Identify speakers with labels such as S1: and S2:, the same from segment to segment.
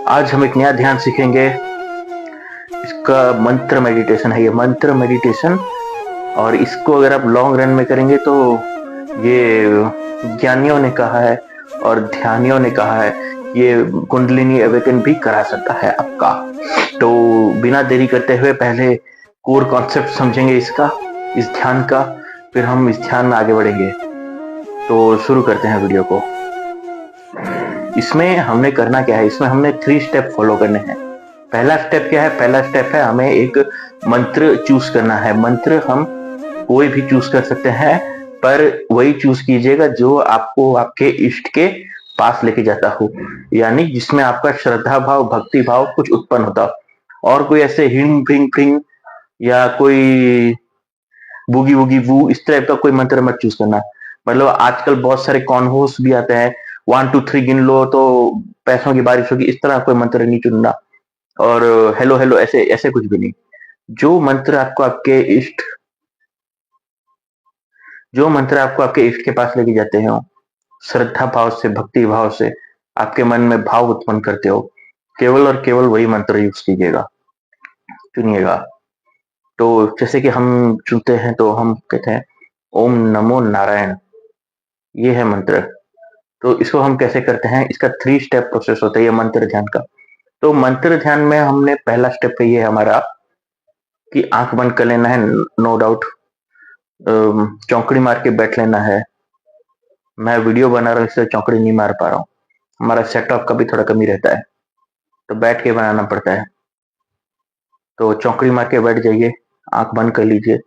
S1: आज हम एक नया ध्यान सीखेंगे। इसका मंत्र मेडिटेशन है, ये मंत्र मेडिटेशन। और इसको अगर आप लॉन्ग रन में करेंगे तो ये ज्ञानियों ने कहा है और ध्यानियों ने कहा है, ये कुंडलिनी अवेकन भी करा सकता है आपका। तो बिना देरी करते हुए पहले कोर कॉन्सेप्ट समझेंगे इसका, इस ध्यान का, फिर हम इस ध्यान में आगे बढ़ेंगे। तो शुरू करते हैं वीडियो को। इसमें हमने करना क्या है, इसमें हमने 3 स्टेप फॉलो करने हैं। पहला स्टेप क्या है? पहला स्टेप है हमें एक मंत्र चूज करना है। मंत्र हम कोई भी चूज कर सकते हैं, पर वही चूज कीजिएगा जो आपको आपके इष्ट के पास लेके जाता हो, यानी जिसमें आपका श्रद्धा भाव, भक्ति भाव कुछ उत्पन्न होता हो। और कोई ऐसे हिंग फिंग फिंग या कोई बूगी वूगी वू इस टाइप का कोई मंत्र मत चूज करना। मतलब आजकल बहुत सारे कॉन्होस भी आते हैं, 1 2 3 गिन लो तो पैसों की बारिश होगी, इस तरह कोई मंत्र नहीं चुनना। और हेलो हेलो ऐसे ऐसे कुछ भी नहीं। जो मंत्र आपको आपके इष्ट जो मंत्र आपको आपके इष्ट के पास लेके जाते हो, श्रद्धा भाव से, भक्ति भाव से, आपके मन में भाव उत्पन्न करते हो, केवल और केवल वही मंत्र यूज कीजिएगा, चुनिएगा। तो जैसे कि हम चुनते हैं तो हम कहते हैं ओम नमो नारायण, ये है मंत्र। तो इसको हम कैसे करते हैं, इसका 3 स्टेप प्रोसेस होता है ये मंत्र ध्यान का। तो मंत्र ध्यान में हमने पहला स्टेप है ये हमारा कि आंख बंद कर लेना है, नो डाउट। चौकड़ी मार के बैठ लेना है। मैं वीडियो बना रहा हूँ इसलिए चौकड़ी नहीं मार पा रहा हूँ, हमारा सेटअप का भी थोड़ा कमी रहता है, तो बैठ के बनाना पड़ता है। तो चौकड़ी मार के बैठ जाइए, आंख बंद कर लीजिए।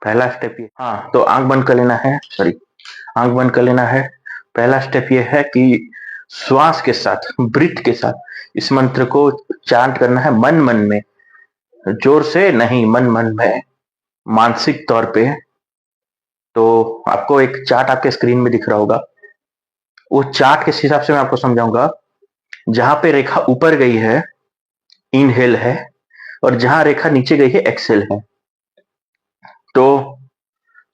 S1: पहला स्टेप ये, हाँ, तो आंख बंद कर लेना है, सॉरी, आंख बंद कर लेना है। पहला स्टेप ये है कि श्वास के साथ, ब्रीथ के साथ इस मंत्र को चांट करना है मन मन में, जोर से नहीं, मन मन में, मानसिक तौर पे। तो आपको एक चार्ट आपके स्क्रीन में दिख रहा होगा, वो चार्ट के हिसाब से मैं आपको समझाऊंगा। जहां पे रेखा ऊपर गई है इनहेल है, और जहां रेखा नीचे गई है एक्सेल है। तो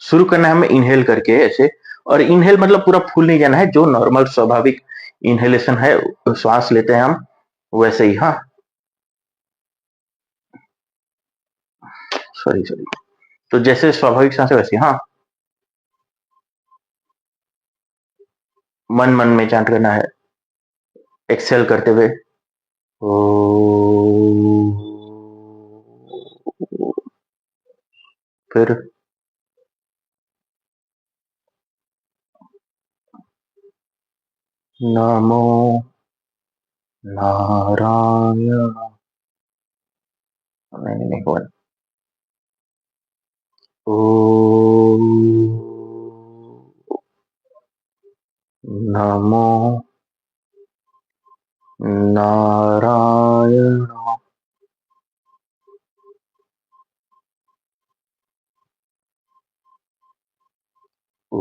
S1: शुरू करना है हमें इनहेल करके ऐसे, और इनहेल मतलब पूरा फूल नहीं जाना है, जो नॉर्मल स्वाभाविक इनहेलेशन है, श्वास लेते हैं हम वैसे ही। हाँ, सॉरी सॉरी, तो जैसे स्वाभाविक सांस है वैसे। हाँ, मन मन में चांट करना है एक्सेल करते हुए। ओ, फिर नमो नारायण, नहीं नहीं नहीं, ओ नमो नारायण, ओ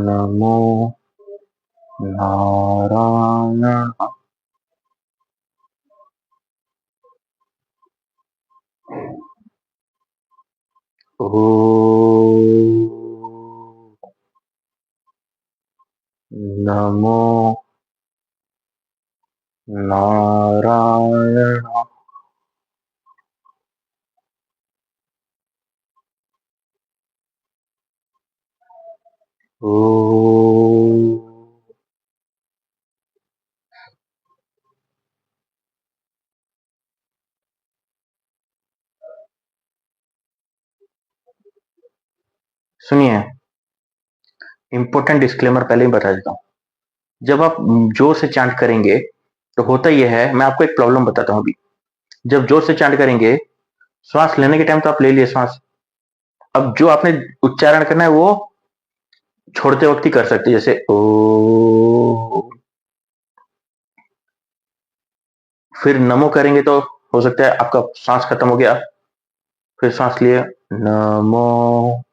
S1: नमो नारायण, ओ नमो नारायण, ओ सुनिए, इंपॉर्टेंट डिस्क्लेमर पहले ही बता देता हूँ। जब आप जोर से चांट करेंगे तो होता यह है, मैं आपको एक प्रॉब्लम बताता हूँ अभी। जब जोर से चांट करेंगे, श्वास लेने के टाइम तो आप ले लिए श्वास, अब जो आपने उच्चारण करना है वो छोड़ते वक्त ही कर सकते, जैसे ओ। फिर नमो करेंगे तो हो सकता है आपका सांस खत्म हो गया, फिर सांस लिए नमो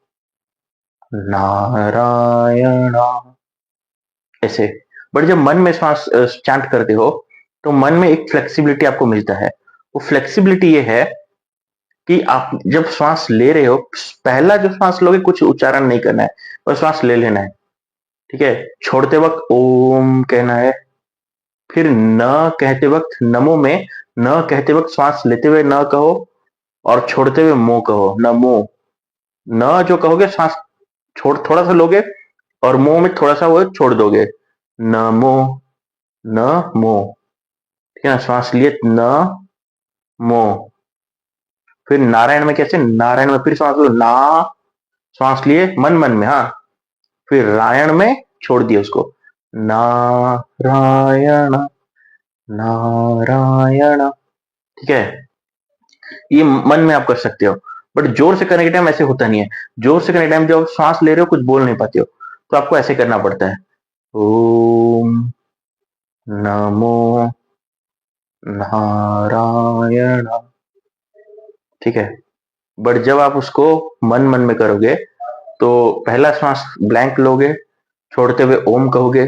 S1: नारायण ऐसे। बट जब मन में श्वास चांट करते हो तो मन में एक फ्लेक्सिबिलिटी आपको मिलता है। वो फ्लेक्सिबिलिटी ये है कि आप जब श्वास ले रहे हो, पहला जो श्वास लोगे कुछ उच्चारण नहीं करना है, बस श्वास ले लेना है, ठीक है। छोड़ते वक्त ओम कहना है। फिर न कहते वक्त नमो में न कहते वक्त श्वास लेते हुए न कहो और छोड़ते हुए मो कहो। नमो, न जो कहोगे श्वास छोड़ थोड़ा सा लोगे और मुंह में थोड़ा सा वो छोड़ दोगे। नमो, न मो, ठीक है ना। श्वास लिए न मो। फिर नारायण में कैसे, नारायण में फिर श्वास लो ना, श्वास लिए मन मन में, हाँ। फिर रायण में छोड़ दिए उसको। नारायण, नारायण, ठीक है। ये मन में आप कर सकते हो, बट जोर से करने के टाइम ऐसे होता नहीं है। जोर से करने के टाइम जब आप सांस ले रहे हो कुछ बोल नहीं पाते हो, तो आपको ऐसे करना पड़ता है। ओम नमो नारायण, ठीक है। बट जब आप उसको मन मन में करोगे तो पहला श्वास ब्लैंक लोगे, छोड़ते हुए ओम कहोगे,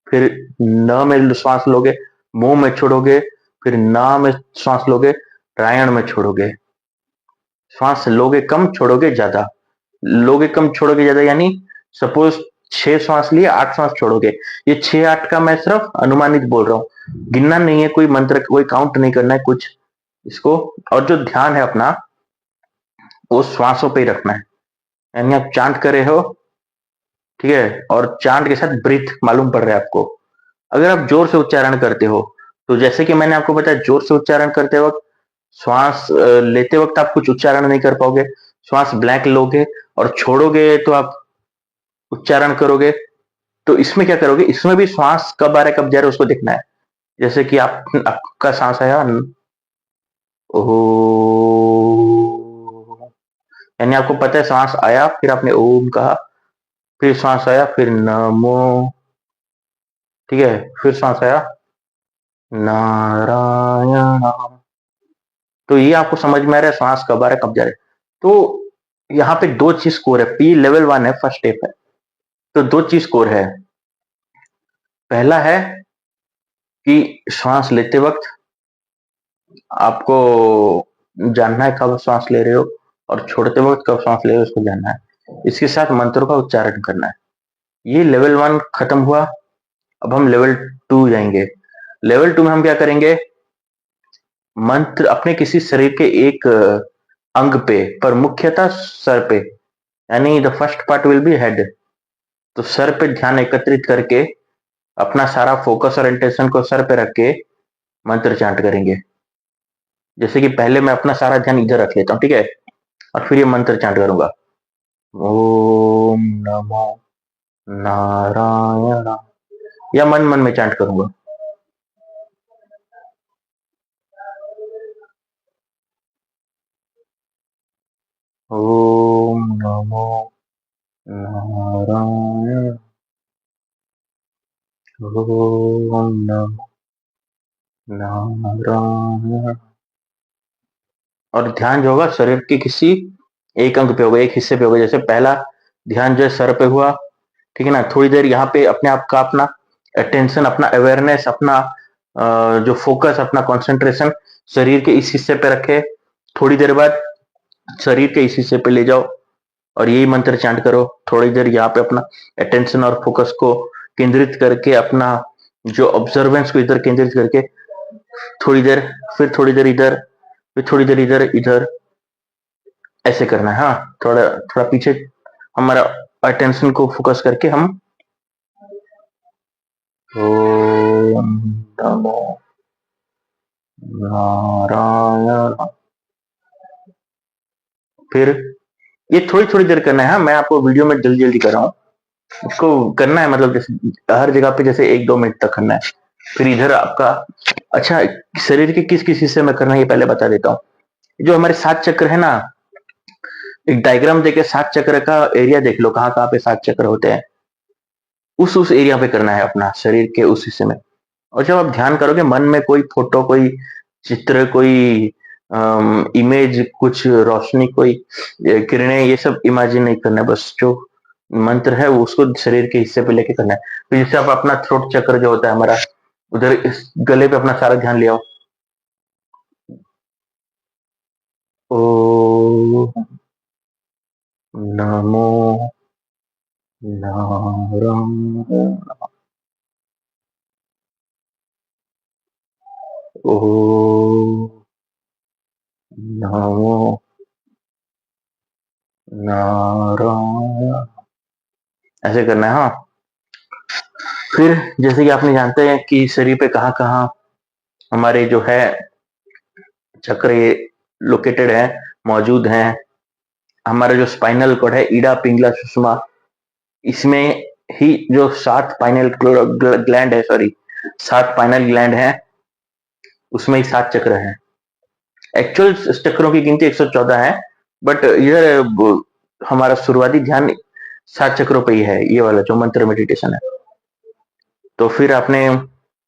S1: फिर न में श्वास लोगे, मुंह में छोड़ोगे, फिर ना में श्वास लोगे, रायण में छोड़ोगे। श्वास लोगे कम, छोड़ोगे ज्यादा। लोगे कम, छोड़ोगे ज्यादा, यानी सपोज 6 श्वास लिए, 8 श्वास छोड़ोगे। ये 6 8 का मैं सिर्फ अनुमानित बोल रहा हूँ, गिनना नहीं है, कोई मंत्र कोई काउंट नहीं करना है कुछ इसको। और जो ध्यान है अपना वो श्वासों पे ही रखना है। यानी आप चांट कर रहे हो, ठीक है, और चांट के साथ ब्रीथ मालूम पड़ रहा है आपको। अगर आप जोर से उच्चारण करते हो तो जैसे कि मैंने आपको बताया, जोर से उच्चारण करते वक्त श्वास लेते वक्त आप कुछ उच्चारण नहीं कर पाओगे, श्वास ब्लैंक लोगे और छोड़ोगे तो आप उच्चारण करोगे। तो इसमें क्या करोगे, इसमें भी श्वास कब आ रहा है कब जा रहा है उसको देखना है। जैसे कि आपका सांस आया ओ, यानी आपको पता है सांस आया, फिर आपने ओम कहा, फिर सांस आया, फिर नमो, ठीक है, फिर सांस आया नारायण। तो ये आपको समझ में आ रहा है सांस कब आ रहा है कब जा रहा है। तो यहाँ पे 2 चीज स्कोर है, पी लेवल 1 है, फर्स्ट स्टेप है। तो 2 चीज स्कोर है। पहला है कि श्वास लेते वक्त आपको जानना है कब श्वास ले रहे हो, और छोड़ते वक्त कब श्वास ले रहे हो उसको जानना है। इसके साथ मंत्रों का उच्चारण करना है। ये लेवल 1 खत्म हुआ। अब हम लेवल 2 जाएंगे। लेवल 2 में हम क्या करेंगे, मंत्र अपने किसी शरीर के एक अंग पे, पर मुख्यतः सर पे, यानी the first part will be head. तो सर पे ध्यान एकत्रित करके अपना सारा फोकस और इंटेंशन को सर पे रख के मंत्र चांट करेंगे। जैसे कि पहले मैं अपना सारा ध्यान इधर रख लेता हूँ, ठीक है, और फिर ये मंत्र चांट करूंगा। ओम नमो नारायण, या मन मन में चांट करूंगा। ओम नमो नारायण, ओम नमो नारायण। और ध्यान जो होगा शरीर के किसी एक अंग पे होगा, एक हिस्से पे होगा। जैसे पहला ध्यान जो है सर पे हुआ, ठीक है ना। थोड़ी देर यहाँ पे अपने आप का अपना अटेंशन, अपना अवेयरनेस, अपना जो फोकस, अपना कंसंट्रेशन शरीर के इस हिस्से पे रखे। थोड़ी देर बाद शरीर के इस हिस्से पे ले जाओ और यही मंत्र चांट करो। थोड़ी देर यहाँ पे अपना अटेंशन और फोकस को केंद्रित करके, अपना जो ऑब्जर्वेंस को इधर केंद्रित करके थोड़ी देर, फिर थोड़ी देर इधर, फिर थोड़ी देर इधर इधर, ऐसे करना है। हाँ, थोड़ा थोड़ा पीछे हमारा अटेंशन को फोकस करके हम ओम नमो नारायण, फिर ये थोड़ी थोड़ी देर करना है। हाँ, मैं आपको वीडियो में जल्दी जल्दी कर रहा हूँ, इसको करना है मतलब जैसे हर जगह पे जैसे 1 2 मिनट तक करना है। फिर इधर आपका, अच्छा, शरीर के किस किस हिस्से में करना है ये पहले बता देता हूँ। जो हमारे 7 चक्र है ना, एक डायग्राम देके 7 चक्र का एरिया देख लो, कहाँ कहाँ पे 7 चक्र होते हैं। उस एरिया पे करना है अपना शरीर के उस हिस्से में। और जब आप ध्यान करोगे मन में कोई फोटो, कोई चित्र, कोई इमेज, कुछ रोशनी, कोई किरणें, ये सब इमेजिन नहीं करना है। बस जो मंत्र है वो उसको शरीर के हिस्से पे लेके करना है। तो जैसे आप अपना थ्रोट चक्र जो होता है हमारा, उधर इस गले पे अपना सारा ध्यान ले आओ। ओ नमो नारायण। ओम नमो नारायण। ऐसे करना है। हाँ, फिर जैसे कि आपने जानते हैं कि शरीर पे कहाँ कहाँ हमारे जो है चक्र लोकेटेड है, मौजूद हैं। हमारा जो स्पाइनल कॉर्ड है, ईडा पिंगला सुषमा, इसमें ही जो 7 पाइनल ग्लैंड है, सॉरी 7 पाइनल ग्लैंड है, उसमें ही 7 चक्र हैं। एक्चुअल चक्रों की गिनती 114 है, बट इधर हमारा शुरुआती ध्यान 7 चक्रों पे ही है, ये वाला जो मंत्र मेडिटेशन है। तो फिर आपने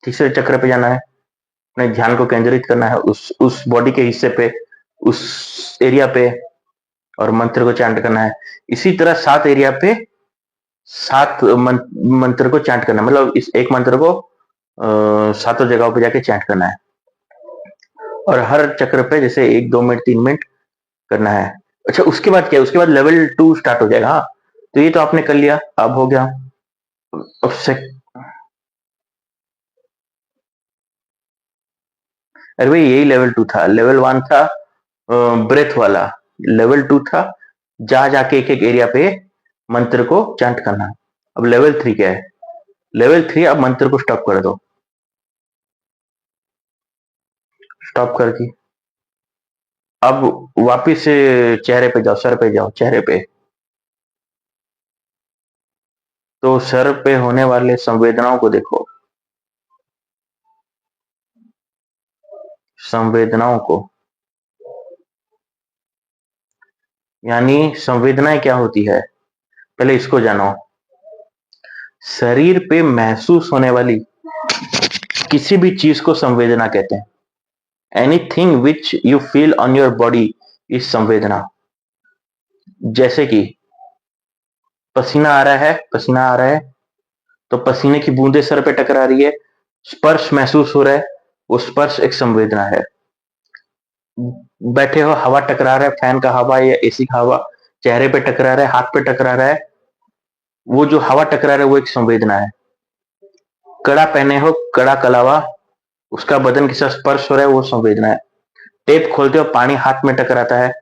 S1: तीसरे चक्र पे जाना है, अपने ध्यान को केंद्रित करना है उस बॉडी के हिस्से पे, उस एरिया पे, और मंत्र को चैंट करना है। इसी तरह 7 एरिया पे 7 मंत्र को चैंट करना है, मतलब इस एक मंत्र को सातों जगहों पे जाके चैंट करना है, और हर चक्र पे जैसे 1-2 मिनट 3 मिनट करना है। अच्छा, उसके बाद क्या है? उसके बाद लेवल 2 स्टार्ट हो जाएगा। हाँ, तो ये तो आपने कर लिया, अब हो गया। अब से अरे भाई, यही लेवल 2 था। लेवल 1 था ब्रेथ वाला, लेवल 2 था जा जाके एक एक एरिया पे मंत्र को चैंट करना। अब लेवल 3 क्या है? लेवल 3 अब मंत्र को स्टॉप कर दो। स्टॉप कर दी। अब वापिस से चेहरे पे जाओ, सर पे जाओ, चेहरे पे। तो सर पे होने वाले संवेदनाओं को देखो, संवेदनाओं को। यानी संवेदनाएं क्या होती है, पहले इसको जानो। शरीर पे महसूस होने वाली किसी भी चीज को संवेदना कहते हैं। Anything which you feel on your body is संवेदना। जैसे कि पसीना आ रहा है, पसीना आ रहा है, तो पसीने की बूंदे सर पे टकरा रही है, स्पर्श महसूस हो रहा है, वो स्पर्श एक संवेदना है। बैठे हो, हवा टकरा रहा है, फैन का हवा या एसी का हवा चेहरे पे टकरा रहा है, हाथ पे टकरा रहा है, वो जो हवा टकरा रहा है वो एक संवेदना है। कड़ा पहने हो, कड़ा कलावा, उसका बदन के साथ स्पर्श हो रहा है, वो संवेदना है। टेप खोलते हो, पानी हाथ में टकराता है,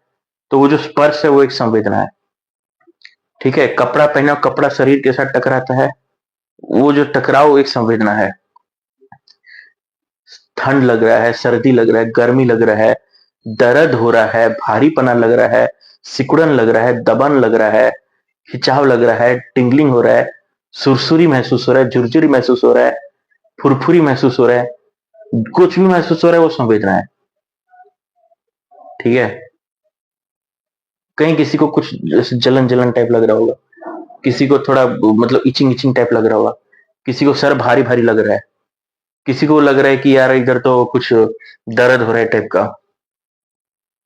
S1: तो वो जो स्पर्श है वो एक संवेदना है। ठीक है, कपड़ा पहने हो, कपड़ा शरीर के साथ टकराता है, वो जो टकराव एक संवेदना है। ठंड लग रहा है, सर्दी लग रहा है, गर्मी लग रहा है, दर्द हो रहा है, भारीपना लग रहा है, सिकुड़न लग रहा है, दबन लग रहा है, खिंचाव लग रहा है, टिंगलिंग हो रहा है, सुरसुरी महसूस हो रहा है, झुरझुरी महसूस हो रहा है, फुरफुरी महसूस हो रहा है, कुछ भी महसूस हो रहा है, वो संवेदना है। ठीक है, कहीं किसी को कुछ जैसे जलन जलन टाइप लग रहा होगा, किसी को थोड़ा मतलब इचिंग इचिंग टाइप लग रहा होगा, किसी को सर भारी भारी लग रहा है, किसी को लग रहा है कि यार इधर तो कुछ दर्द हो रहा है टाइप का,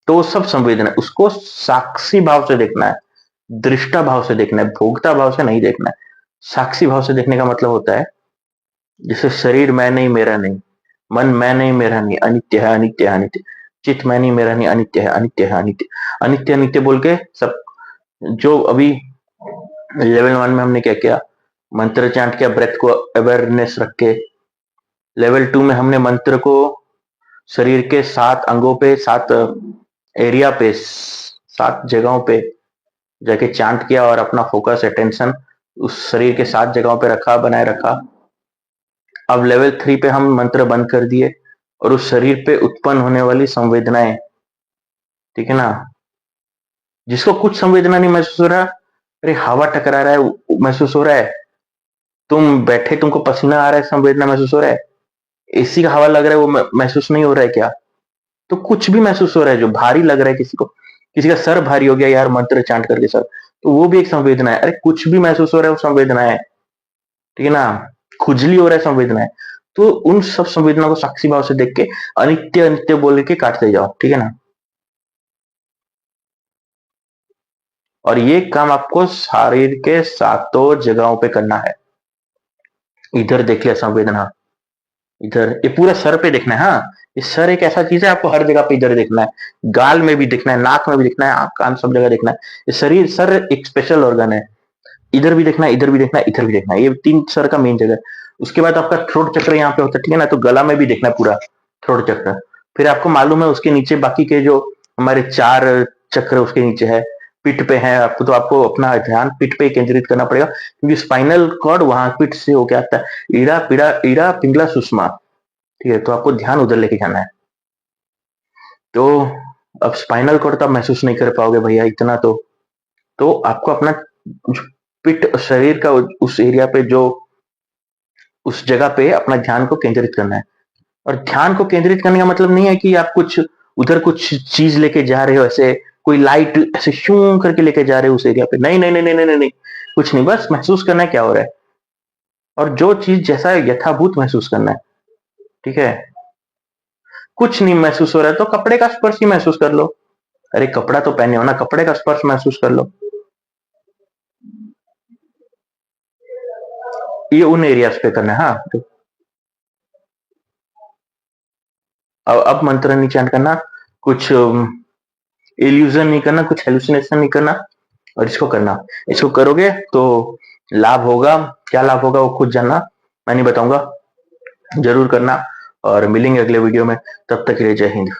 S1: तो वो सब संवेदना है। उसको साक्षी भाव से देखना है, दृष्टा भाव से देखना है, भोक्ता भाव से नहीं देखना है। साक्षी भाव से देखने का मतलब होता है जैसे शरीर मैं नहीं मेरा नहीं, मन मैं नहीं मेरा नहीं, अनित्य है अनित्य है अनित्य, चित्त मैं नहीं मेरा नहीं, अनित्य है अनित्य है अनित्य, अनित्य अनित्य बोल के सब। जो अभी लेवल 1 में हमने क्या किया, मंत्र चांट किया, ब्रेथ को अवेयरनेस रख के। लेवल 2 में हमने मंत्र को शरीर के 7 अंगों पे, 7 एरिया पे, 7 जगहों पे जाके चांट किया, और अपना फोकस अटेंशन उस शरीर के 7 जगहों पे रखा, बनाए रखा। अब लेवल 3 पे हम मंत्र बंद कर दिए, और उस शरीर पे उत्पन्न होने वाली संवेदनाएं, ठीक है ना, जिसको कुछ संवेदना नहीं महसूस हो रहा, अरे हवा टकरा रहा है महसूस हो रहा है, तुम बैठे तुमको पसीना आ रहा है संवेदना महसूस हो रहा है, एसी का हवा लग रहा है वो महसूस नहीं हो रहा है क्या? तो कुछ भी महसूस हो रहा है, जो भारी लग रहा है किसी को, किसी का सर भारी हो गया यार मंत्र चांट करके सर, तो वो भी एक संवेदना है। अरे कुछ भी महसूस हो रहा है वो संवेदना है, ठीक है ना, खुजली हो रहा है संवेदना है। तो उन सब संवेदना को साक्षी भाव से देख के अनित्य अनित्य बोल के काटते जाओ, ठीक है ना। और ये काम आपको शरीर के 7 जगहों पे करना है। इधर देख लिया संवेदना, इधर, ये पूरा सर पे देखना है। हाँ, ये सर एक ऐसा चीज है, आपको हर जगह पे इधर देखना है, गाल में भी देखना है, नाक में भी देखना है, आंख कान सब जगह देखना है। ये शरीर, सर एक स्पेशल ऑर्गन है, इधर भी देखना, इधर भी देखना, इधर भी देखना, ये 3 सर का मेन जगह। उसके बाद आपका थ्रोट चक्र यहाँ पे होता है, ठीक है ना? तो गला में भी देखना पूरा थ्रोट चक्र। फिर आपको मालूम है उसके नीचे बाकी के जो हमारे 4 चक्र उसके नीचे है, पिठ पे है आपको, तो आपको अपना ध्यान पिठ पे केंद्रित करना पड़ेगा, क्योंकि स्पाइनल कॉर्ड वहां पिठ से होके आता है। ईड़ा पीड़ा ईड़ा पिंगला सुषमा, ठीक है? तो आपको ध्यान उधर लेके जाना है। तो अब स्पाइनल कॉर्ड तो आप महसूस नहीं कर पाओगे भैया इतना, तो आपको अपना पिठ शरीर का उस एरिया पे जो उस जगह पे अपना ध्यान को केंद्रित करना है। और ध्यान को केंद्रित करने का मतलब नहीं है कि आप कुछ उधर कुछ चीज लेके जा रहे हो, ऐसे कोई लाइट ऐसे शू करके लेके जा रहे हो उस एरिया पे, नहीं नहीं नहीं नहीं नहीं नहीं, कुछ नहीं, बस महसूस करना है क्या हो रहा है, और जो चीज जैसा है यथाभूत महसूस करना है, ठीक है? कुछ नहीं महसूस हो रहा है तो कपड़े का स्पर्श ही महसूस कर लो। अरे कपड़ा तो पहने हो ना, कपड़े का स्पर्श महसूस कर लो। ये उन एरियाज पे करना है। हाँ, तो अब मंत्र नहीं चैंट करना, कुछ इल्यूजन नहीं करना, कुछ हेलुसिनेशन नहीं करना, और इसको करना। इसको करोगे तो लाभ होगा। क्या लाभ होगा वो खुद जानना, मैं नहीं बताऊंगा, जरूर करना। और मिलेंगे अगले वीडियो में, तब तक के लिए जय हिंद।